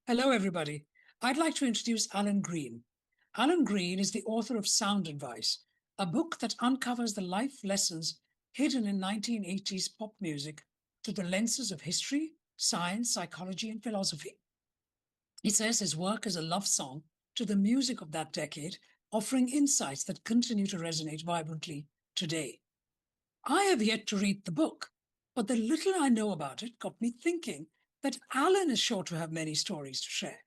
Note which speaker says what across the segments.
Speaker 1: Hello, everybody. I'd like to introduce Alan Green. Alan Green is the author of Sound Advice, a book that uncovers the life lessons hidden in 1980s pop music through the lenses of history, science, psychology, and philosophy. He says his work is a love song to the music of that decade, offering insights that continue to resonate vibrantly today. I have yet to read the book, but the little I know about it got me thinking that Alan is sure to have many stories to share.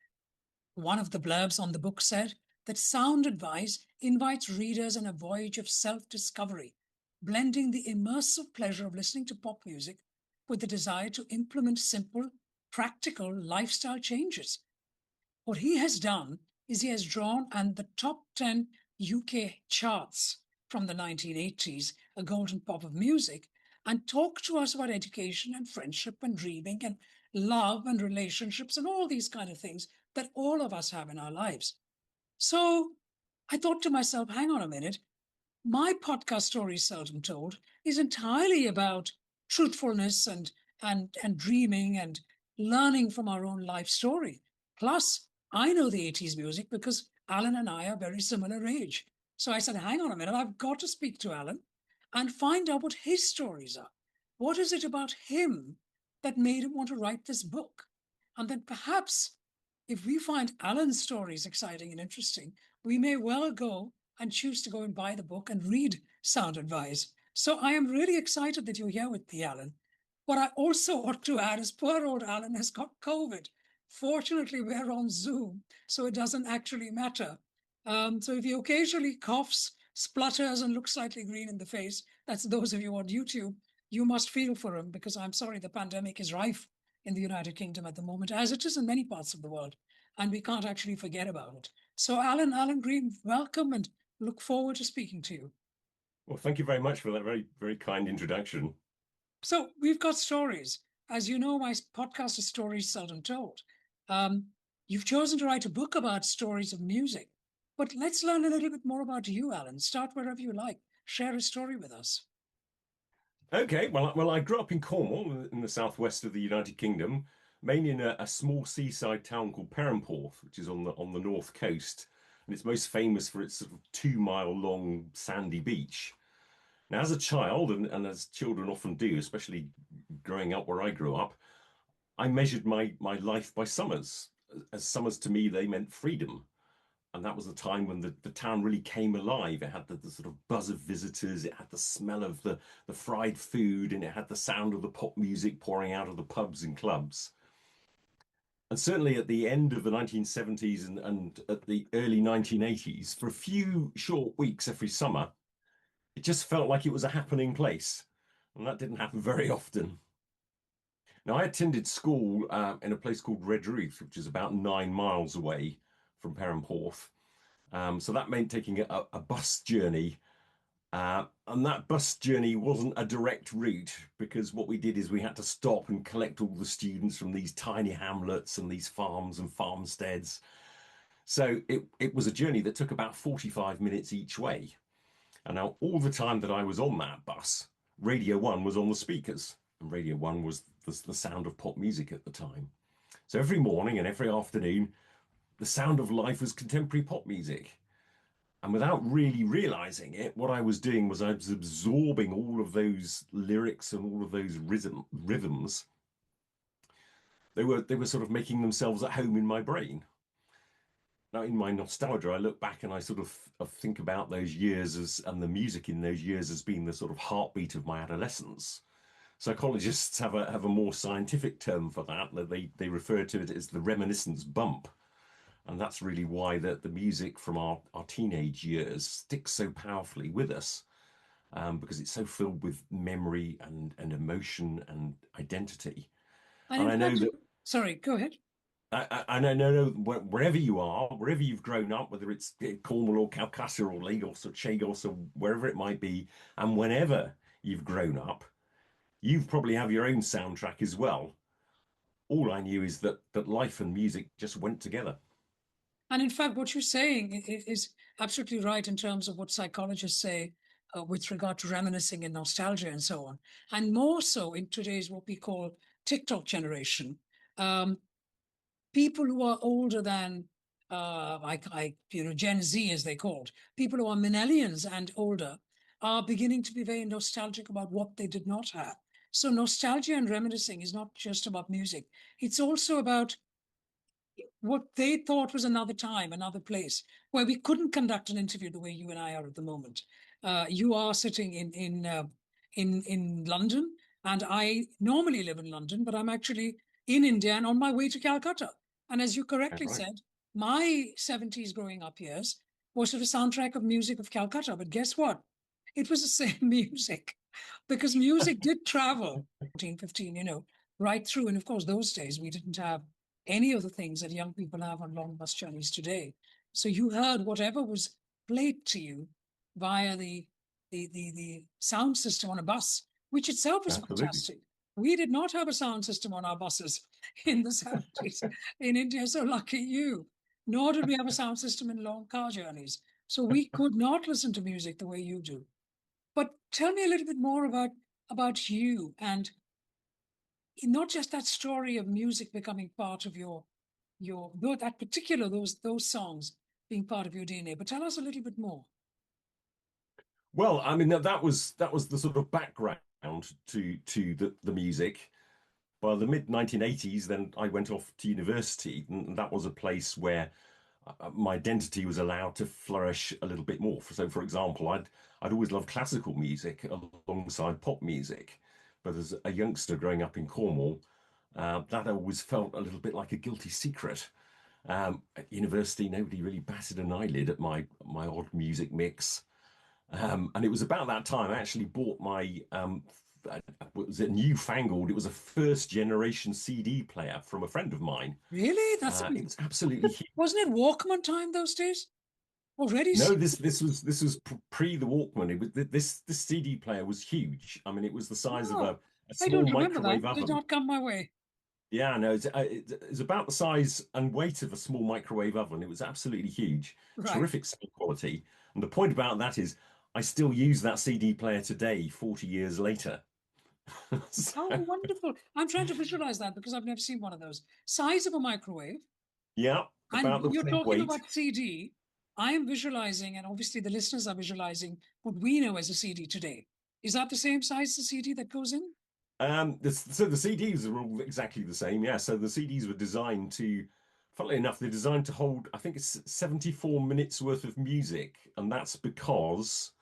Speaker 1: One of the blurbs on the book said that Sound Advice invites readers on a voyage of self-discovery, blending the immersive pleasure of listening to pop music with the desire to implement simple, practical lifestyle changes. What he has done is he has drawn on the top 10 UK charts from the 1980s, a golden pop of music, and talked to us about education and friendship and dreaming and love and relationships and all these kind of things that all of us have in our lives. So I thought to myself, hang on a minute, my podcast Stories Seldom Told is entirely about truthfulness and dreaming and learning from our own life story. Plus, I know the 80s music because Alan and I are very similar age. So I said, hang on a minute, I've got to speak to Alan and find out what his stories are. What is it about him that made him want to write this book? And then perhaps if we find Alan's stories exciting and interesting, we may well go and choose to go and buy the book and read Sound Advice. So I am really excited that you're here with me, Alan. What I also ought to add is poor old Alan has got COVID. Fortunately, we're on Zoom, so it doesn't actually matter. So if he occasionally coughs, splutters, and looks slightly green in the face, that's those of you on YouTube, you must feel for him because I'm sorry, the pandemic is rife in the United Kingdom at the moment, as it is in many parts of the world, and we can't actually forget about it. So Alan Green, welcome and look forward to speaking to you.
Speaker 2: Well, thank you very much for that very, very kind introduction.
Speaker 1: So we've got stories. As you know, my podcast is Stories Seldom Told. Um, you've chosen to write a book about stories of music, but let's learn a little bit more about you, Alan. Start wherever you like. Share a story with us.
Speaker 2: Okay, well, I grew up in Cornwall in the southwest of the United Kingdom, mainly in a small seaside town called Perranporth, which is on the north coast, and it's most famous for its sort of 2 mile long sandy beach. Now, as a child, and as children often do, especially growing up where I grew up, I measured my life by summers. As summers to me, they meant freedom. And that was the time when the town really came alive. It had the sort of buzz of visitors, it had the smell of the fried food, and it had the sound of the pop music pouring out of the pubs and clubs. And certainly at the end of the 1970s and at the early 1980s, for a few short weeks every summer, it just felt like it was a happening place. And that didn't happen very often. Now, I attended school in a place called Redruth, which is about 9 miles away from Perranporth. So that meant taking a bus journey. And that bus journey wasn't a direct route because what we did is we had to stop and collect all the students from these tiny hamlets and these farms and farmsteads. So it was a journey that took about 45 minutes each way. And now all the time that I was on that bus, Radio 1 was on the speakers. And Radio 1 was the sound of pop music at the time. So every morning and every afternoon, the sound of life was contemporary pop music. And without really realizing it, what I was doing was I was absorbing all of those lyrics and all of those rhythms. They were sort of making themselves at home in my brain. Now, in my nostalgia, I look back and I sort of think about those years and the music in those years as being the sort of heartbeat of my adolescence. Psychologists have a more scientific term for that. They refer to it as the reminiscence bump. And that's really why the music from our teenage years sticks so powerfully with us, because it's so filled with memory and emotion and identity.
Speaker 1: And
Speaker 2: And
Speaker 1: in
Speaker 2: I know
Speaker 1: fact,
Speaker 2: that
Speaker 1: sorry, go ahead.
Speaker 2: and I know wherever you are, wherever you've grown up, whether it's Cornwall or Calcutta or Lagos or Chagos or wherever it might be, and whenever you've grown up, you've probably have your own soundtrack as well. All I knew is that life and music just went together.
Speaker 1: And in fact, what you're saying is absolutely right in terms of what psychologists say with regard to reminiscing and nostalgia and so on. And more so in today's what we call TikTok generation. Um, people who are older than Gen Z, as they called, people who are millennials and older, are beginning to be very nostalgic about what they did not have. So nostalgia and reminiscing is not just about music; it's also about what they thought was another time, another place, where we couldn't conduct an interview the way you and I are at the moment. You are sitting in London, and I normally live in London, but I'm actually in India and on my way to Calcutta. And as you
Speaker 2: Yeah,
Speaker 1: correctly
Speaker 2: right.
Speaker 1: said, my 70s growing up years was sort of soundtrack of music of Calcutta. But guess what? It was the same music because music did travel 14, 15, right through. And of course, those days we didn't have any of the things that young people have on long bus journeys today. So you heard whatever was played to you via the sound system on a bus, which itself is
Speaker 2: Absolutely.
Speaker 1: fantastic. We did not have a sound system on our buses in the 70s in India, so lucky you. Nor did we have a sound system in long car journeys. So we could not listen to music the way you do. But tell me a little bit more about you and not just that story of music becoming part of your that particular those songs being part of your DNA. But tell us a little bit more.
Speaker 2: Well, I mean that was the sort of background to the music. By the mid 1980s, then I went off to university, and that was a place where my identity was allowed to flourish a little bit more. So, for example, I'd always loved classical music alongside pop music, but as a youngster growing up in Cornwall, that always felt a little bit like a guilty secret. At university, nobody really batted an eyelid at my odd music mix. And it was about that time I actually bought my what was it newfangled? It was a first generation CD player from a friend of mine.
Speaker 1: Really?
Speaker 2: It was absolutely huge.
Speaker 1: Wasn't it Walkman time those days? Already?
Speaker 2: No, this was pre the Walkman. It was this CD player was huge. I mean, it was the size of
Speaker 1: Oh,
Speaker 2: a
Speaker 1: I
Speaker 2: small
Speaker 1: don't remember that.
Speaker 2: microwave
Speaker 1: Did
Speaker 2: oven.
Speaker 1: not come my way.
Speaker 2: Yeah, no, it's about the size and weight of a small microwave oven. It was absolutely huge,
Speaker 1: Right.
Speaker 2: terrific sound quality. And the point about that is, I still use that CD player today, 40 years later.
Speaker 1: Oh,
Speaker 2: So,
Speaker 1: wonderful. I'm trying to visualize that because I've never seen one of those. Size of a microwave.
Speaker 2: yeah,
Speaker 1: And
Speaker 2: about the
Speaker 1: you're
Speaker 2: same
Speaker 1: talking
Speaker 2: weight.
Speaker 1: about CD. I am visualizing, and obviously the listeners are visualizing what we know as a CD today. Is that the same size the CD that goes in?
Speaker 2: So the CDs are all exactly the same. Yeah, so the CDs were designed to, funnily enough, they're designed to hold, I think it's 74 minutes worth of music, and that's because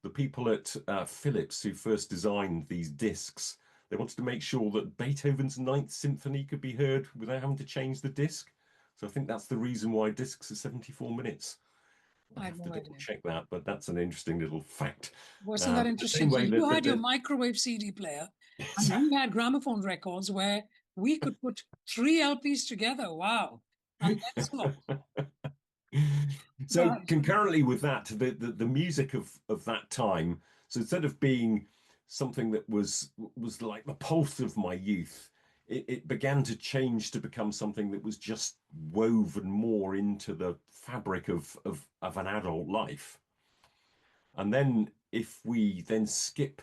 Speaker 2: the people at Philips who first designed these discs, they wanted to make sure that Beethoven's Ninth Symphony could be heard without having to change the disc. So I think that's the reason why discs are 74 minutes. I'd
Speaker 1: I had
Speaker 2: have to
Speaker 1: no
Speaker 2: double
Speaker 1: idea.
Speaker 2: check that, but that's an interesting little fact.
Speaker 1: Wasn't that
Speaker 2: The
Speaker 1: interesting?
Speaker 2: same
Speaker 1: So
Speaker 2: way
Speaker 1: you had your
Speaker 2: that
Speaker 1: microwave CD player, and we had gramophone records where we could put three LPs together. Wow. And then some.
Speaker 2: So
Speaker 1: Right.
Speaker 2: concurrently with that, the music of that time, so instead of being something that was like the pulse of my youth, it began to change to become something that was just woven more into the fabric of an adult life. And then if we then skip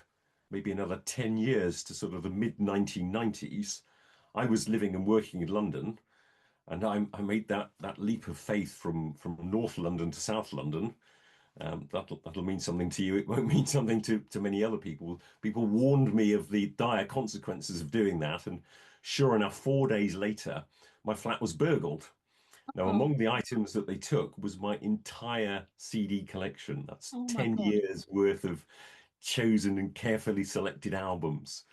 Speaker 2: maybe another 10 years to sort of the mid 1990s, I was living and working in London. And I made that leap of faith from North London to South London. That'll mean something to you. It won't mean something to many other people. People warned me of the dire consequences of doing that, and sure enough, 4 days later, my flat was burgled. Now,
Speaker 1: Oh,
Speaker 2: among the items that they took was my entire CD collection. That's
Speaker 1: oh my
Speaker 2: 10
Speaker 1: God.
Speaker 2: years worth of chosen and carefully selected albums.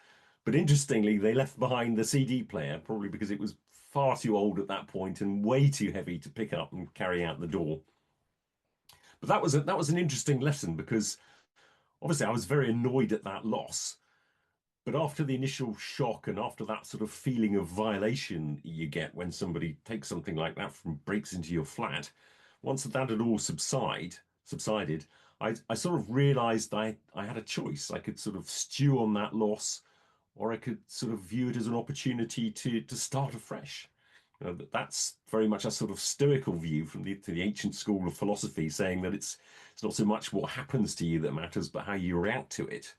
Speaker 2: But interestingly, they left behind the CD player, probably because it was far too old at that point and way too heavy to pick up and carry out the door. But that was an interesting lesson because obviously I was very annoyed at that loss. But after the initial shock and after that sort of feeling of violation you get when somebody takes something like that from breaks into your flat, once that had all subsided, I sort of realized I had a choice. I could sort of stew on that loss, or I could sort of view it as an opportunity to start afresh. That's very much a sort of stoical view from the ancient school of philosophy, saying that it's not so much what happens to you that matters, but how you react to it.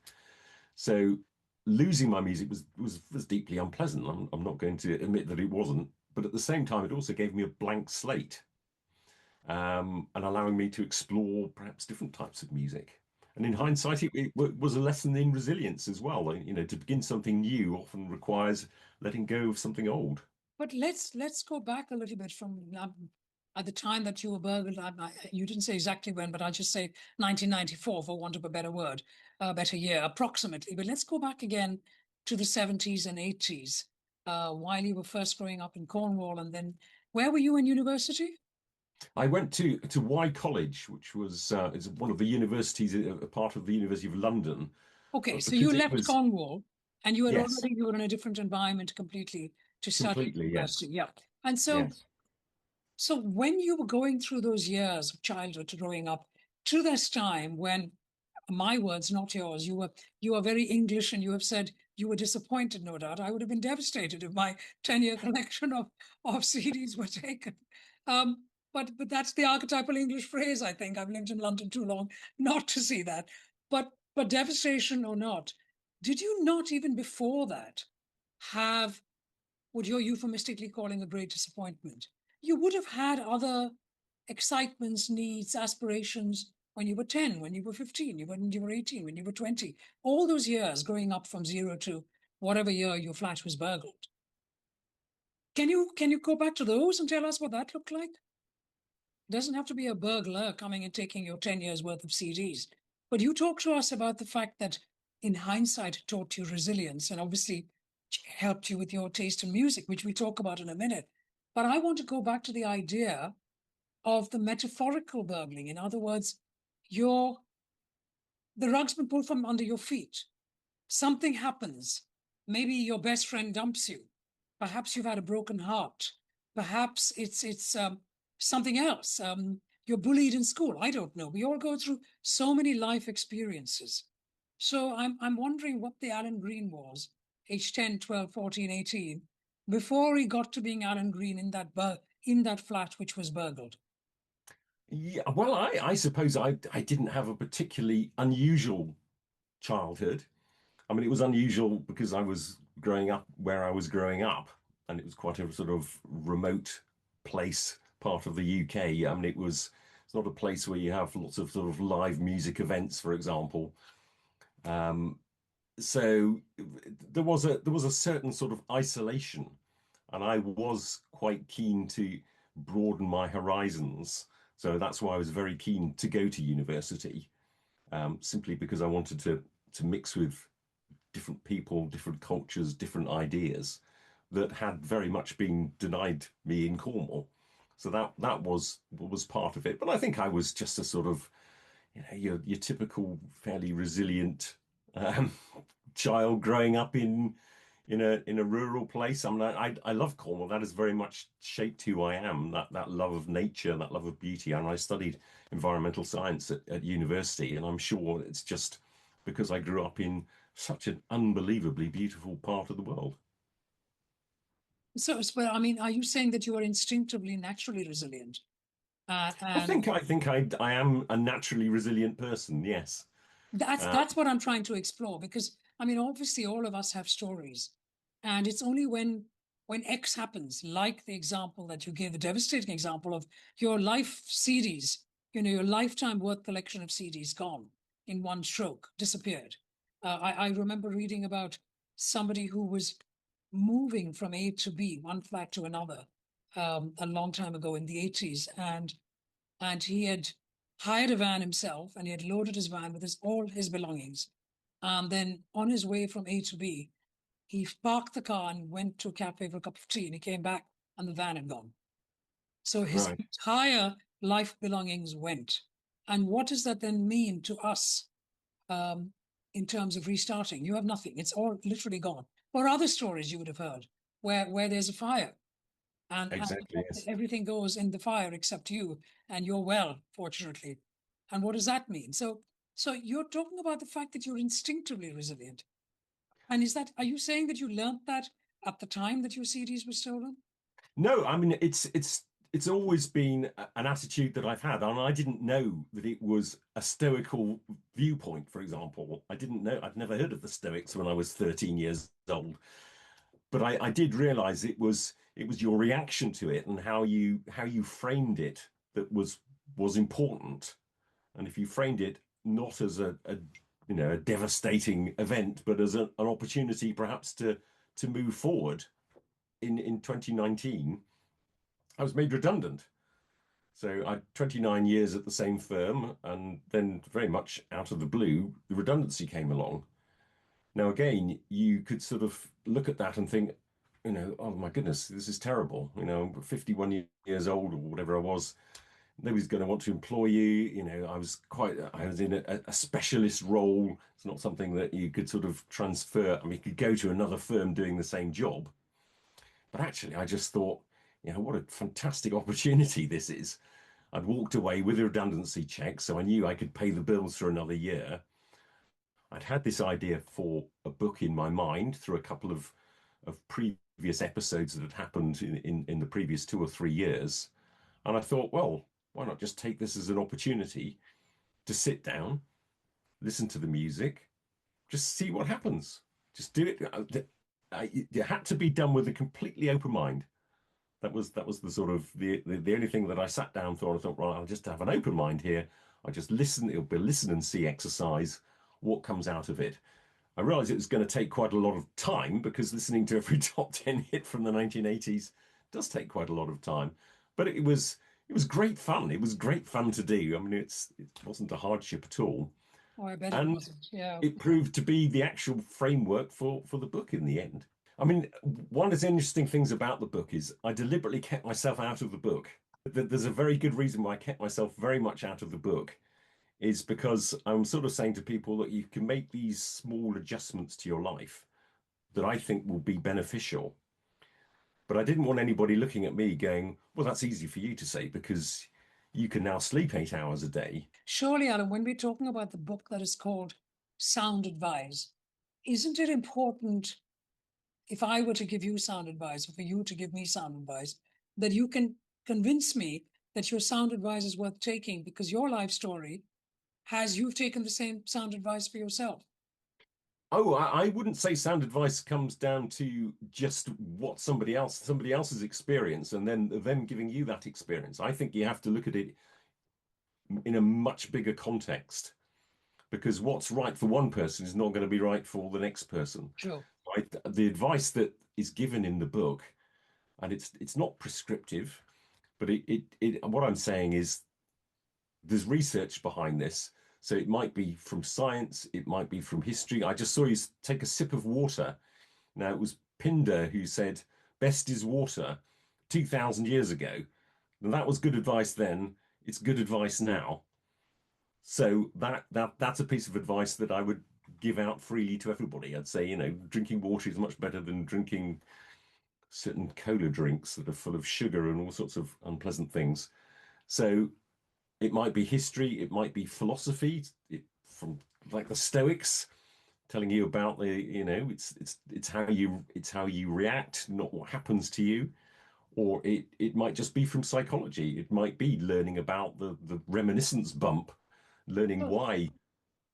Speaker 2: So losing my music was deeply unpleasant. I'm not going to admit that it wasn't. but at the same time, it also gave me a blank slate, and allowing me to explore perhaps different types of music. And in hindsight, it was a lesson in resilience as well. Like, to begin something new often requires letting go of something old.
Speaker 1: But let's go back a little bit from at the time that you were burgled. You didn't say exactly when, but I'll just say 1994, for want of a better word, a better year, approximately. But let's go back again to the 70s and 80s, while you were first growing up in Cornwall, and then where were you in university?
Speaker 2: I went to Y College, which was is one of the universities, a part of the University of London,
Speaker 1: Okay,
Speaker 2: but
Speaker 1: so you
Speaker 2: because it
Speaker 1: left
Speaker 2: was
Speaker 1: Cornwall, and
Speaker 2: yes,
Speaker 1: you were in a different environment completely to study at
Speaker 2: completely yes,
Speaker 1: university. Yeah, and so
Speaker 2: yes.
Speaker 1: So when you were going through those years of childhood to growing up, to this time when, my words, not yours, you are very English, and you have said you were disappointed, no doubt. I would have been devastated if my 10-year collection of CDs were taken. But that's the archetypal English phrase, I think. I've lived in London too long not to see that. But devastation or not, did you not even before that have what you're euphemistically calling a great disappointment? You would have had other excitements, needs, aspirations when you were 10, when you were 15, when you were 18, when you were 20, all those years growing up from zero to whatever year your flat was burgled. Can you go back to those and tell us what that looked like? It doesn't have to be a burglar coming and taking your 10 years worth of CDs. But you talk to us about the fact that in hindsight, it taught you resilience and obviously helped you with your taste in music, which we talk about in a minute. But I want to go back to the idea of the metaphorical burgling. In other words, your the rug's been pulled from under your feet. Something happens. Maybe your best friend dumps you. Perhaps you've had a broken heart. Perhaps it's something else. You're bullied in school. I don't know. We all go through so many life experiences. So I'm wondering what the Alan Green was, age 10, 12, 14, 18, before he got to being Alan Green in that flat which was burgled.
Speaker 2: Yeah, well, I suppose I didn't have a particularly unusual childhood. I mean, it was unusual because I was growing up where I was growing up, and it was quite a sort of remote place, part of the UK. I mean, it's not a place where you have lots of sort of live music events, for example. Um, so there was a certain sort of isolation, and I was quite keen to broaden my horizons. So that's why I was very keen to go to university, simply because I wanted to mix with different people, different cultures, different ideas that had very much been denied me in Cornwall. So that was part of it. But I think I was just a sort of, your typical fairly resilient um, child growing up in a rural place. I mean, I love Cornwall. That has very much shaped who I am. That love of nature, that love of beauty. And I studied environmental science at university, and I'm sure it's just because I grew up in such an unbelievably beautiful part of the world.
Speaker 1: Well, I mean, are you saying that you are instinctively, naturally resilient?
Speaker 2: I
Speaker 1: And
Speaker 2: think I think I am a naturally resilient person. Yes. Uh,
Speaker 1: that's what I'm trying to explore, because I mean, obviously, all of us have stories, and it's only when X happens, like the example that you gave, the devastating example of your life CDs, your lifetime worth collection of CDs gone in one stroke, disappeared. I remember reading about somebody who was moving from A to B, one flat to another, a long time ago in the 80s, and he had hired a van himself, and he had loaded his van with all his belongings. And then on his way from A to B, he parked the car and went to a cafe for a cup of tea, and he came back and the van had gone. So his
Speaker 2: right.
Speaker 1: entire life belongings went. And what does that then mean to us, um, in terms of restarting? You have nothing. It's all literally gone. Or other stories you would have heard where there's a fire, and
Speaker 2: Exactly. Yes.
Speaker 1: everything goes in the fire except you, and you're well, fortunately. And what does that mean? So you're talking about the fact that you're instinctively resilient. And are you saying that you learned that at the time that your CDs were stolen?
Speaker 2: No, I mean it's always been an attitude that I've had, and I didn't know that it was a stoical viewpoint, for example. I didn't know, I'd never heard of the Stoics when I was 13 years old. but I did realize it was your reaction to it and how you framed it that was important. And if you framed it not as a devastating event, but as an opportunity perhaps to move forward in 2019, I was made redundant. So I 29 years at the same firm, and then very much out of the blue, the redundancy came along. Now, again, you could sort of look at that and think, oh my goodness, this is terrible. I'm 51 years old or whatever I was. Nobody's going to want to employ you. I was in a specialist role. It's not something that you could sort of transfer. I mean, you could go to another firm doing the same job. But actually, I just thought, what a fantastic opportunity this is. I'd walked away with a redundancy check, so I knew I could pay the bills for another year. I'd had this idea for a book in my mind through a couple of previous episodes that had happened in the previous 2 or 3 years. And I thought, well, why not just take this as an opportunity to sit down, listen to the music, just see what happens. Just do it. It had to be done with a completely open mind. That was the sort of the only thing that I sat down for. I thought, right, I'll just have an open mind here. I just listen. It'll be a listen and see exercise. What comes out of it? I realized it was going to take quite a lot of time because listening to every top 10 hit from the 1980s does take quite a lot of time. But it was great fun. It was great fun to do. I mean, it wasn't a hardship at all,
Speaker 1: Oh, I bet it
Speaker 2: and
Speaker 1: wasn't. Yeah.
Speaker 2: it proved to be the actual framework for the book in the end. I mean, one of the interesting things about the book is I deliberately kept myself out of the book. There's a very good reason why I kept myself very much out of the book, is because I'm sort of saying to people that you can make these small adjustments to your life that I think will be beneficial. But I didn't want anybody looking at me going, well, that's easy for you to say because you can now sleep 8 hours a day.
Speaker 1: Surely, Alan, when we're talking about the book that is called Sound Advice, isn't it important, if I were to give you sound advice, or for you to give me sound advice, that you can convince me that your sound advice is worth taking because your life story has you've taken the same sound advice for yourself?
Speaker 2: Oh, I wouldn't say sound advice comes down to just what somebody else's experience and then them giving you that experience. I think you have to look at it in a much bigger context because what's right for one person is not going to be right for the next person.
Speaker 1: Sure.
Speaker 2: Right? The advice that is given in the book, and it's not prescriptive, but what I'm saying is there's research behind this. So it might be from science, it might be from history. I just saw you take a sip of water. Now it was Pindar who said, "Best is water," 2,000 years ago. And that was good advice then. It's good advice now. So that's a piece of advice that I would give out freely to everybody. I'd say, drinking water is much better than drinking certain cola drinks that are full of sugar and all sorts of unpleasant things. So it might be history, it might be philosophy, from like the Stoics telling you about it's how you react, not what happens to you. Or it might just be from psychology. It might be learning about the reminiscence bump, learning
Speaker 1: So
Speaker 2: why.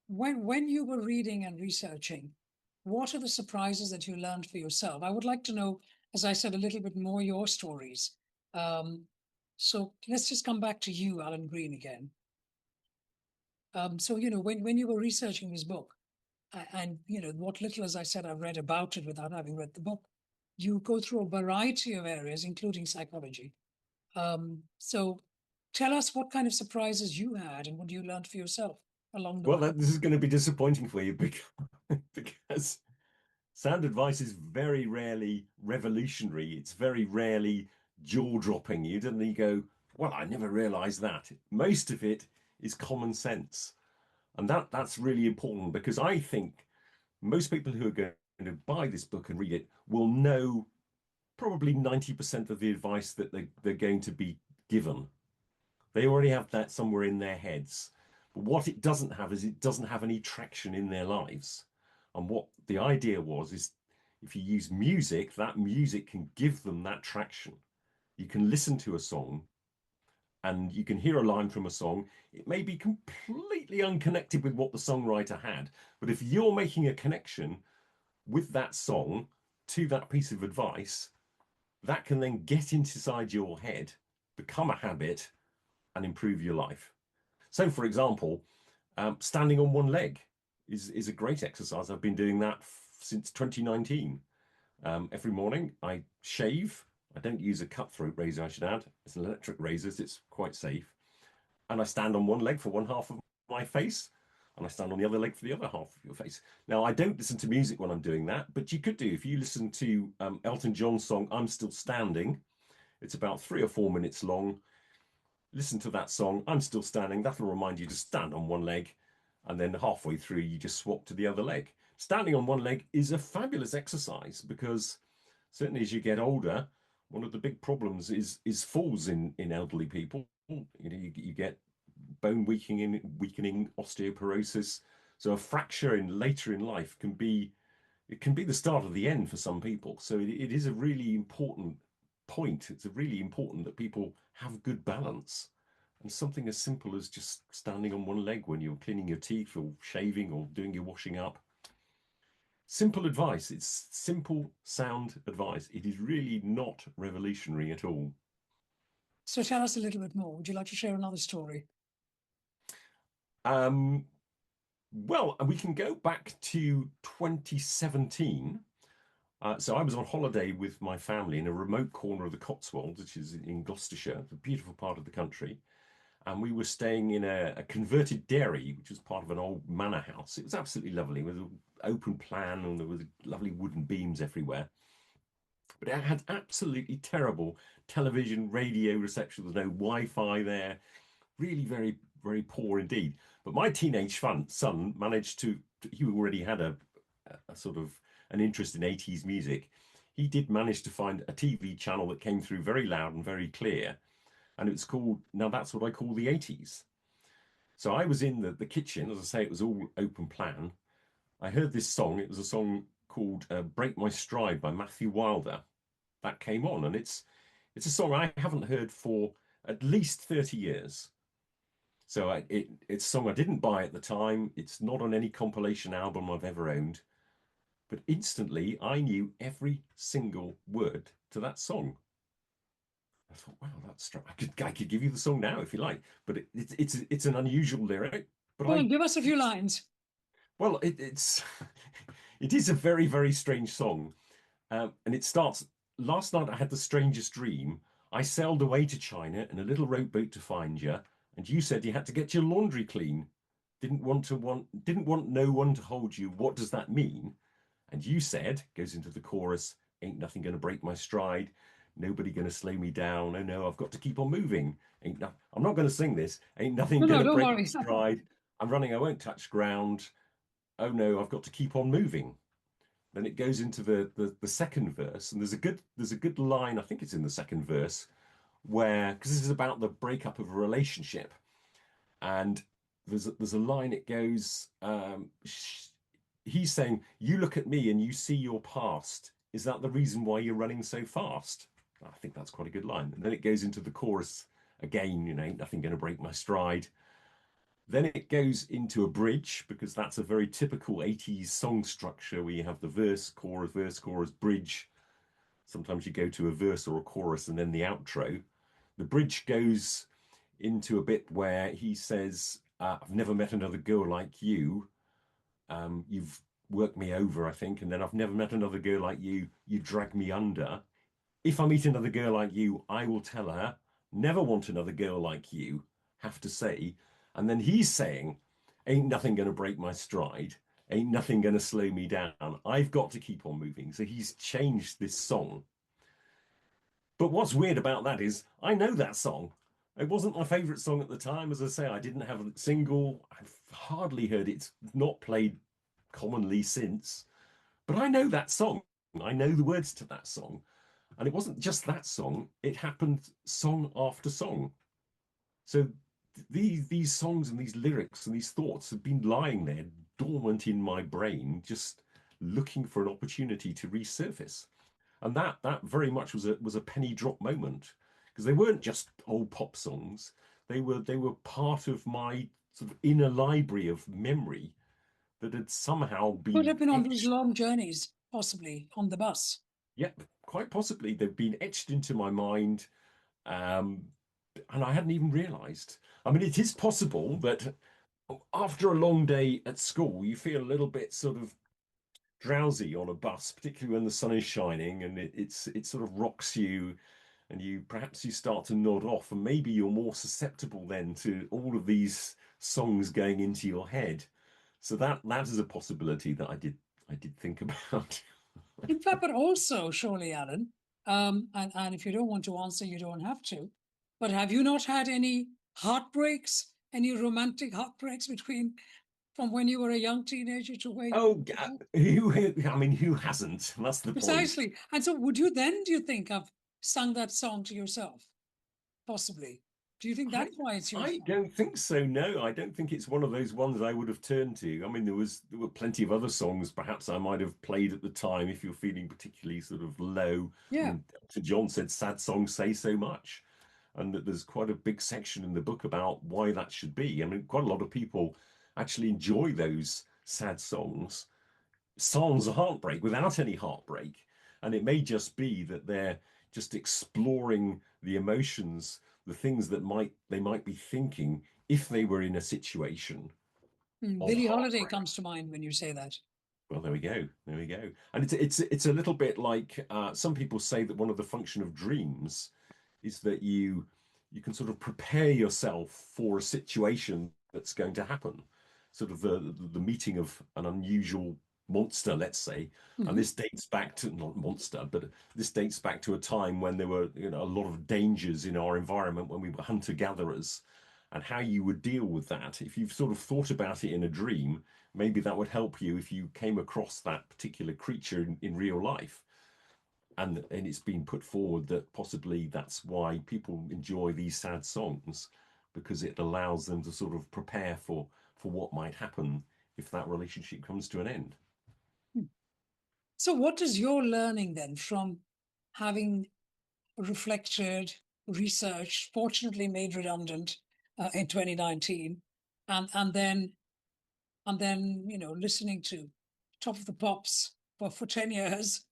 Speaker 1: when you were reading and researching, what are the surprises that you learned for yourself? I would like to know, as I said, a little bit more your stories. Um, so let's just come back to you, Alan Green, again. So when you were researching this book, and what little, as I said, I've read about it without having read the book, you go through a variety of areas, including psychology. So tell us what kind of surprises you had and what you learned for yourself along the
Speaker 2: Well,
Speaker 1: way.
Speaker 2: this is going to be disappointing for you because sound advice is very rarely revolutionary. It's very rarely jaw-dropping. You go, well, I never realized that. Most of it is common sense. And that's really important because I think most people who are going to buy this book and read it will know probably 90% of the advice that they're going to be given. They already have that somewhere in their heads. But what it doesn't have is it doesn't have any traction in their lives. And what the idea was is if you use music, that music can give them that traction. You can listen to a song and you can hear a line from a song. It may be completely unconnected with what the songwriter had, but if you're making a connection with that song, to that piece of advice, that can then get inside your head, become a habit, and improve your life. So, for example, standing on one leg is a great exercise. I've been doing that since 2019. Every morning I shave. I don't use a cutthroat razor, I should add. It's an electric razor, so it's quite safe. And I stand on one leg for one half of my face, and I stand on the other leg for the other half of your face. Now, I don't listen to music when I'm doing that, but you could do. If you listen to Elton John's song, I'm Still Standing, it's about 3 or 4 minutes long. Listen to that song, I'm Still Standing. That'll remind you to stand on one leg, and then halfway through, you just swap to the other leg. Standing on one leg is a fabulous exercise because certainly as you get older, one of the big problems is falls in elderly people. You get bone weakening osteoporosis. So a fracture in later in life can be the start of the end for some people. So it is a really important point. It's really important that people have good balance. And something as simple as just standing on one leg when you're cleaning your teeth or shaving or doing your washing up. Simple advice. It's simple, sound advice. It is really not revolutionary at all.
Speaker 1: So tell us a little bit more. Would you like to share another story?
Speaker 2: Um, well, we can go back to 2017. So I was on holiday with my family in a remote corner of the Cotswolds, which is in Gloucestershire, a beautiful part of the country. And we were staying in a converted dairy, which was part of an old manor house. It was absolutely lovely with an open plan, and there were lovely wooden beams everywhere. But it had absolutely terrible television, radio reception. There was no Wi-Fi there. Really very, very poor indeed. But my teenage son managed to, he already had a sort of an interest in 80s music. He did manage to find a TV channel that came through very loud and very clear. And it was called, now that's what I call the 80s. So I was in the kitchen, as I say, it was all open plan. I heard this song. It was a song called Break My Stride by Matthew Wilder. That came on, and it's a song I haven't heard for at least 30 years. So it's a song I didn't buy at the time. It's not on any compilation album I've ever owned. But instantly, I knew every single word to that song. I thought, wow, that's strong. I could give you the song now if you like, but it's an unusual lyric. But
Speaker 1: Go on,
Speaker 2: I
Speaker 1: give us a few lines.
Speaker 2: well, it's it is a very very strange song, and it starts. Last night I had the strangest dream. I sailed away to China in a little rowboat to find you, and you said you had to get your laundry clean. Didn't want no one to hold you. What does that mean? And you said, goes into the chorus, ain't nothing gonna break my stride. Nobody gonna slow me down. Oh no, I've got to keep on moving. I'm not gonna sing this. Ain't nothing
Speaker 1: No, no,
Speaker 2: gonna
Speaker 1: don't
Speaker 2: break my
Speaker 1: worry.
Speaker 2: stride. I'm running, I won't touch ground. Oh no, I've got to keep on moving. Then it goes into the second verse, and there's a good line, I think it's in the second verse, where because this is about the breakup of a relationship, and there's a line, it goes, he's saying, you look at me and you see your past. Is that the reason why you're running so fast? I think that's quite a good line. And then it goes into the chorus again, ain't nothing going to break my stride. Then it goes into a bridge because that's a very typical 80s song structure where you have the verse, chorus, bridge. Sometimes you go to a verse or a chorus and then the outro. The bridge goes into a bit where he says, I've never met another girl like you. You've worked me over, I think, and then I've never met another girl like you. You drag me under. If I meet another girl like you, I will tell her, never want another girl like you, have to say. And then he's saying, ain't nothing going to break my stride. Ain't nothing going to slow me down. I've got to keep on moving. So he's changed this song. But what's weird about that is I know that song. It wasn't my favorite song at the time. As I say, I didn't have a single. I've hardly heard it. It's not played commonly since. But I know that song. I know the words to that song. And it wasn't just that song, it happened song after song. So these songs and these lyrics and these thoughts have been lying there dormant in my brain, just looking for an opportunity to resurface. And that very much was a penny drop moment because they weren't just old pop songs. They were part of my sort of inner library of memory that had somehow
Speaker 1: Could
Speaker 2: been
Speaker 1: have been on those
Speaker 2: etched.
Speaker 1: long journeys possibly on the bus.
Speaker 2: Yep, quite possibly they've been etched into my mind, um, and I hadn't even realised. I mean, it is possible that after a long day at school, you feel a little bit sort of drowsy on a bus, particularly when the sun is shining and it sort of rocks you, and you perhaps you start to nod off, and maybe you're more susceptible then to all of these songs going into your head. So that is a possibility that I did think about.
Speaker 1: In fact, but also, surely, Alan, and if you don't want to answer, you don't have to. But have you not had any heartbreaks, any romantic heartbreaks between from when you were a young teenager to where you
Speaker 2: Oh,
Speaker 1: are now?
Speaker 2: I mean, who hasn't? That's the point.
Speaker 1: Precisely. And so, would you then, do you think, have sung that song to yourself? Possibly. Do you think
Speaker 2: I
Speaker 1: that's why it's your
Speaker 2: I
Speaker 1: song?
Speaker 2: don't think so. No, I don't think it's one of those ones I would have turned to. I mean, there were plenty of other songs perhaps I might have played at the time if you're feeling particularly sort of low. I
Speaker 1: Yeah.
Speaker 2: mean, to John said sad songs say so much, and that there's quite a big section in the book about why that should be. I mean, quite a lot of people actually enjoy those sad songs of heartbreak without any heartbreak. And it may just be that they're just exploring the emotions, the things that they might be thinking if they were in a situation of
Speaker 1: Billie Holiday
Speaker 2: heartbreak.
Speaker 1: comes to mind when you say that.
Speaker 2: Well, there we go. There we go. And it's a little bit like some people say that one of the function of dreams is that you can sort of prepare yourself for a situation that's going to happen. Sort of the meeting of an unusual monster, let's say. And
Speaker 1: Mhm.
Speaker 2: this dates back to not monster, but this dates back to a time when there were, a lot of dangers in our environment when we were hunter-gatherers, and how you would deal with that. If you've sort of thought about it in a dream, maybe that would help you if you came across that particular creature in real life. And it's been put forward that possibly that's why people enjoy these sad songs, because it allows them to sort of prepare for what might happen if that relationship comes to an end.
Speaker 1: So, what is your learning then from having reflected, researched, fortunately made redundant in 2019, and then listening to Top of the Pops for 10 years?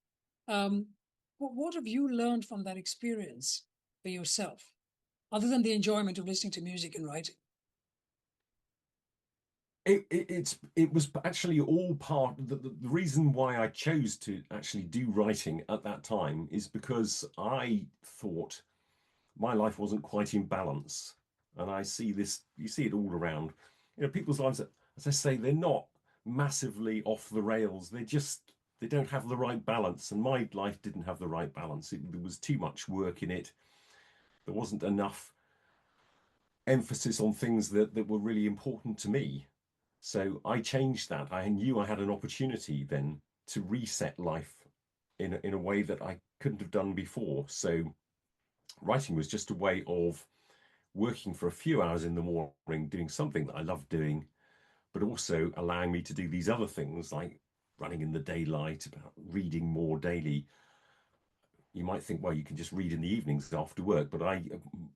Speaker 1: What have you learned from that experience for yourself, other than the enjoyment of listening to music and writing?
Speaker 2: It was actually all part the reason why I chose to actually do writing at that time is because I thought my life wasn't quite in balance. And I see this, you see it all around. People's lives, as I say, they're not massively off the rails. They don't have the right balance. And my life didn't have the right balance. There was too much work in it. There wasn't enough emphasis on things that were really important to me. So I changed that. I knew I had an opportunity then to reset life in a way that I couldn't have done before. So writing was just a way of working for a few hours in the morning, doing something that I love doing, but also allowing me to do these other things like running in the daylight, about reading more daily. You might think, well, you can just read in the evenings after work, but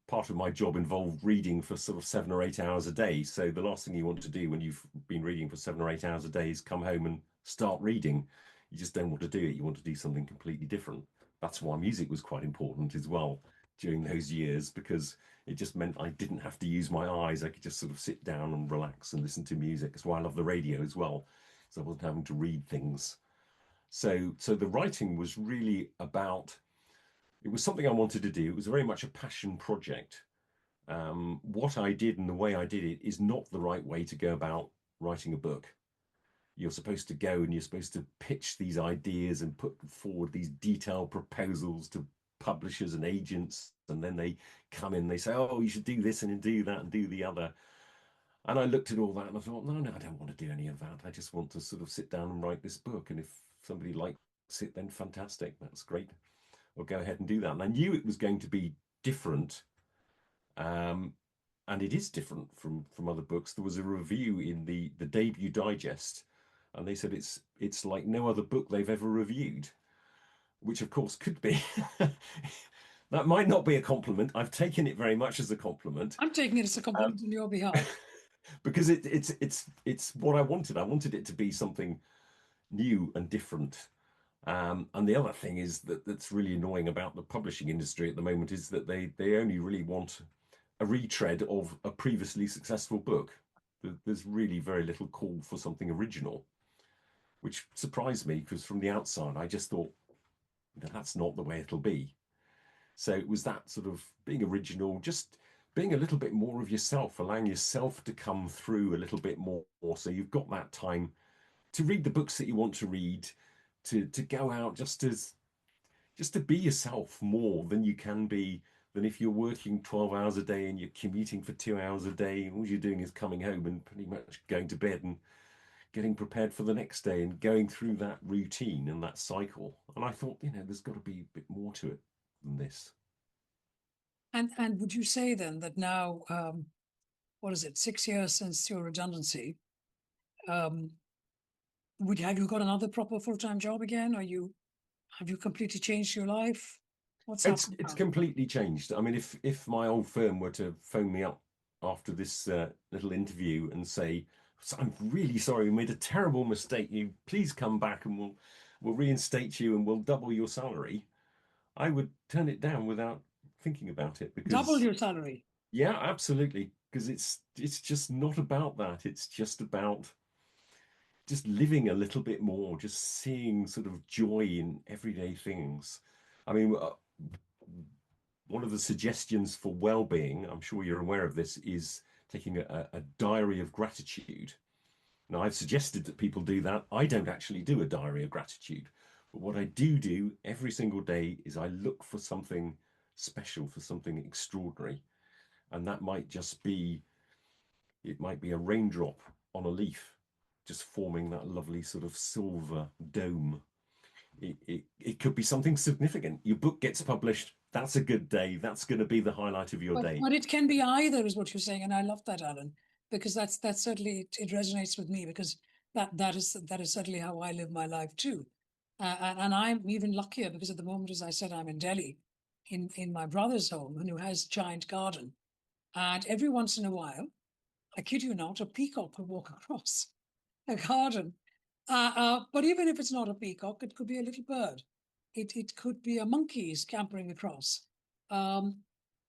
Speaker 2: part of my job involved reading for sort of 7 or 8 hours a day. So the last thing you want to do when you've been reading for 7 or 8 hours a day is come home and start reading. You just don't want to do it. You want to do something completely different. That's why music was quite important as well during those years, because it just meant I didn't have to use my eyes. I could just sort of sit down and relax and listen to music. That's why I love the radio as well. So I wasn't having to read things. So the writing was really about, it was something I wanted to do. It was very much a passion project. What I did and the way I did it is not the right way to go about writing a book. You're supposed to go and you're supposed to pitch these ideas and put forward these detailed proposals to publishers and agents, and then they come in, they say, "Oh, you should do this and do that and do the other." And I looked at all that and I thought, no, I don't want to do any of that. I just want to sort of sit down and write this book. And if somebody likes it, then fantastic. That's great. I'll go ahead and do that. And I knew it was going to be different. Um, and it is different from other books. There was a review in the debut digest, and they said it's like no other book they've ever reviewed, which of course could be. That might not be a compliment. I've taken it very much as a compliment,
Speaker 1: I'm taking it as a compliment on your behalf.
Speaker 2: because it's what I wanted. I wanted it to be something new and different. And the other thing is that's really annoying about the publishing industry at the moment is that they only really want a retread of a previously successful book. There's really very little call for something original, which surprised me because from the outside I just thought that's not the way it'll be. So it was that sort of being original, just being a little bit more of yourself, allowing yourself to come through a little bit more. So you've got that time to read the books that you want to read, to go out just to be yourself more than you can be than if you're working 12 hours a day and you're commuting for 2 hours a day. And all you're doing is coming home and pretty much going to bed and getting prepared for the next day and going through that routine and that cycle. And I thought, there's got to be a bit more to it than this.
Speaker 1: And would you say then that now, what is it, 6 years since your redundancy, um, would have you got another proper full-time job again? Have you completely changed your life? What's happened
Speaker 2: It's
Speaker 1: now?
Speaker 2: completely changed. I mean, if my old firm were to phone me up after this little interview and say, "So I'm really sorry, we made a terrible mistake. You please come back and we'll reinstate you and we'll double your salary," I would turn it down without thinking about it
Speaker 1: Double
Speaker 2: because
Speaker 1: your salary.
Speaker 2: yeah, absolutely. Because it's just not about that. It's just about just living a little bit more, just seeing sort of joy in everyday things. I mean, one of the suggestions for well-being, I'm sure you're aware of this, is taking a diary of gratitude. Now, I've suggested that people do that. I don't actually do a diary of gratitude, but what I do every single day is I look for something special, for something extraordinary, and that might just be it might be a raindrop on a leaf, just forming that lovely sort of silver dome. It could be something significant. Your book gets published. That's a good day. That's going to be the highlight of your day.
Speaker 1: But it can be either, is what you're saying, and I love that, Alan, because that's certainly it resonates with me because that is certainly how I live my life too, and I'm even luckier because at the moment, as I said, I'm in Delhi, in my brother's home, and who has a giant garden, and every once in a while, I kid you not, a peacock will walk across a garden, but even if it's not a peacock, it could be a little bird, it could be a monkey scampering across. Um,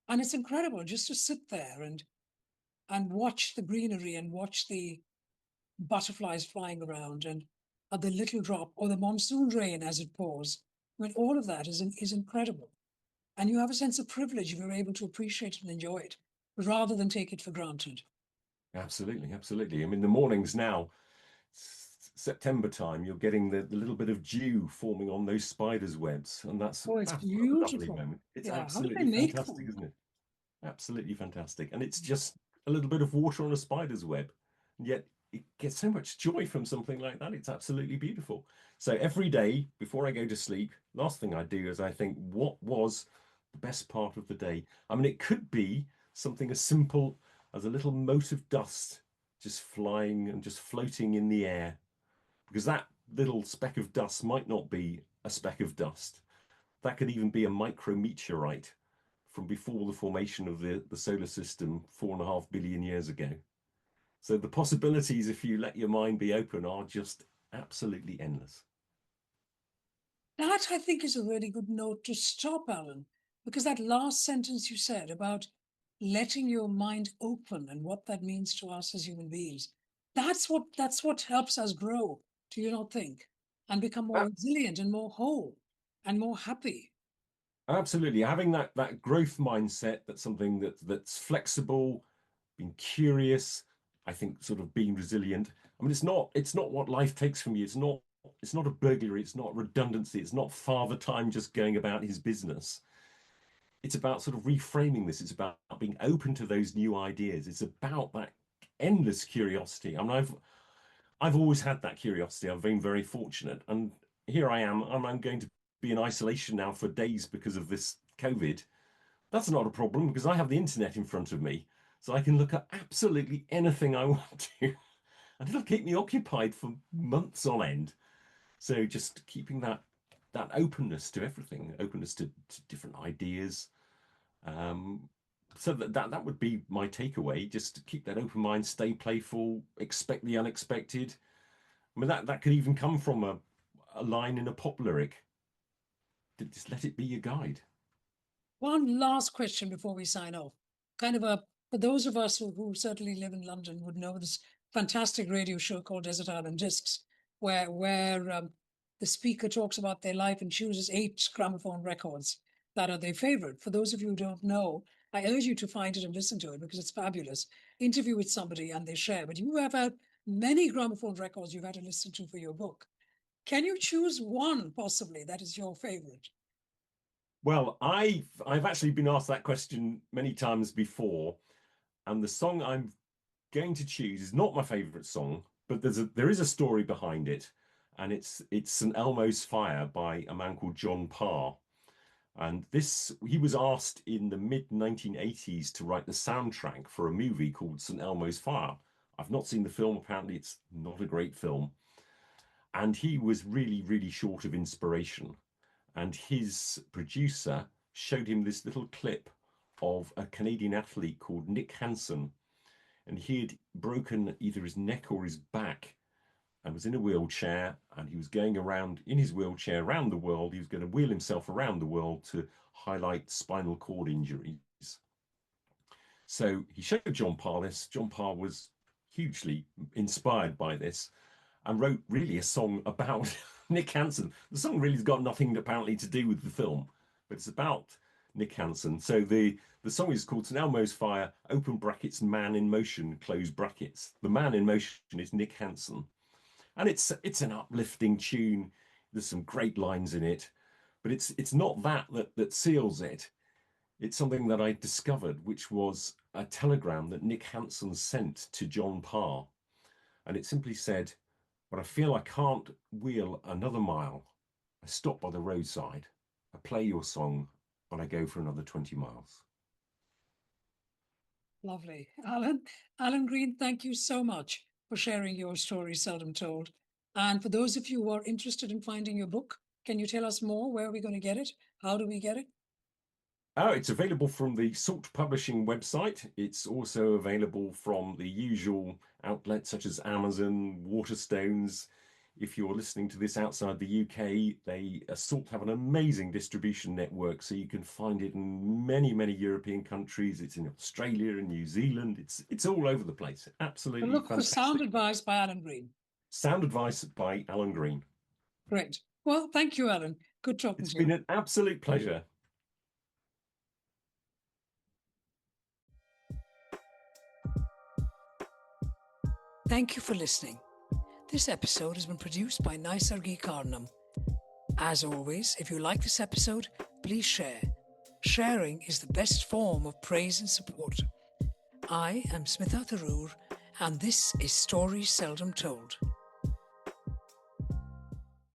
Speaker 1: and it's incredible just to sit there and watch the greenery and watch the butterflies flying around and the little drop or the monsoon rain as it pours. I mean, all of that is incredible. And you have a sense of privilege if you're able to appreciate it and enjoy it rather than take it for granted.
Speaker 2: Absolutely, absolutely. I mean, the mornings now, September time, you're getting the little bit of dew forming on those spiders' webs, and
Speaker 1: Oh, it's
Speaker 2: that's a lovely
Speaker 1: beautiful.
Speaker 2: moment. It's
Speaker 1: Yeah. How do they
Speaker 2: absolutely
Speaker 1: make
Speaker 2: fantastic,
Speaker 1: them?
Speaker 2: isn't it? Absolutely fantastic. And it's just a little bit of water on a spider's web. And yet it gets so much joy from something like that. It's absolutely beautiful. So every day before I go to sleep, last thing I do is I think, what was the best part of the day? I mean, it could be something as simple as a little mote of dust just flying and just floating in the air, because that little speck of dust might not be a speck of dust. That could even be a micrometeorite from before the formation of the solar system 4.5 billion years ago. So the possibilities, if you let your mind be open, are just absolutely endless.
Speaker 1: That, I think, is a really good note to stop, Alan, because that last sentence you said about letting your mind open and what that means to us as human beings, that's what helps us grow, do you not think? And become more resilient and more whole and more happy.
Speaker 2: Absolutely, having that growth mindset, that's something that's flexible, being curious. I think sort of being resilient. I mean, it's not what life takes from you. It's not a burglary. It's not redundancy. It's not father time just going about his business. It's about sort of reframing this. It's about being open to those new ideas. It's about that endless curiosity. I mean, I've always had that curiosity. I've been very fortunate, and here I am. I'm going to be in isolation now for days because of this COVID. That's not a problem because I have the internet in front of me, so I can look at absolutely anything I want to, and it'll keep me occupied for months on end. So just keeping that openness to everything, openness to different ideas. Um, so that would be my takeaway. Just keep that open mind, stay playful, expect the unexpected. I mean, that could even come from a line in a pop lyric. Just let it be your guide.
Speaker 1: One last question before we sign off. Kind of a, for those of us who certainly live in London would know this fantastic radio show called Desert Island Discs, where the speaker talks about their life and chooses 8 gramophone records that are their favorite. For those of you who don't know, I urge you to find it and listen to it because it's fabulous. Interview with somebody and they share. But you have had many gramophone records you've had to listen to for your book. Can you choose one possibly that is your favorite?
Speaker 2: Well, I've actually been asked that question many times before, and the song I'm going to choose is not my favorite song, but there is a story behind it, and it's St. Elmo's Fire by a man called John Parr. And this he was asked in the mid 1980s to write the soundtrack for a movie called St. Elmo's Fire. I've not seen the film, apparently it's not a great film. And he was really, really short of inspiration. And his producer showed him this little clip of a Canadian athlete called Nick Hansen. And he had broken either his neck or his back and was in a wheelchair. And he was going around in his wheelchair around the world. He was going to wheel himself around the world to highlight spinal cord injuries. So he showed John Parr this. John Parr was hugely inspired by this and wrote really a song about Nick Hansen. The song really's got nothing apparently to do with the film, but it's about Nick Hansen. So the song is called St. Elmo's Fire, open brackets, man in motion, close brackets. The man in motion is Nick Hansen. And it's an uplifting tune. There's some great lines in it, but it's not that seals it. It's something that I discovered, which was a telegram that Nick Hansen sent to John Parr. And it simply said, "But I feel I can't wheel another mile. I stop by the roadside. I play your song, and I go for another 20 miles."
Speaker 1: Lovely. Alan Green, thank you so much for sharing your story seldom told. And for those of you who are interested in finding your book, can you tell us more? Where are we going to get it? How do we get it?
Speaker 2: Oh, it's available from the Salt Publishing website. It's also available from the usual outlets such as Amazon, Waterstones. If you're listening to this outside the UK, Salt have an amazing distribution network, so you can find it in many, many European countries. It's in Australia and New Zealand. It's all over the place.
Speaker 1: So
Speaker 2: Absolutely
Speaker 1: look for Sound
Speaker 2: fantastic.
Speaker 1: Advice by Alan Green.
Speaker 2: Sound Advice by Alan Green.
Speaker 1: Great. Well, thank you, Alan. Good talking
Speaker 2: It's
Speaker 1: to you.
Speaker 2: been an absolute pleasure.
Speaker 1: Thank you for listening. This episode has been produced by Naisargi Karnam. As always, if you like this episode, please share. Sharing is the best form of praise and support. I am Smitha Tharoor, and this is Stories Seldom Told.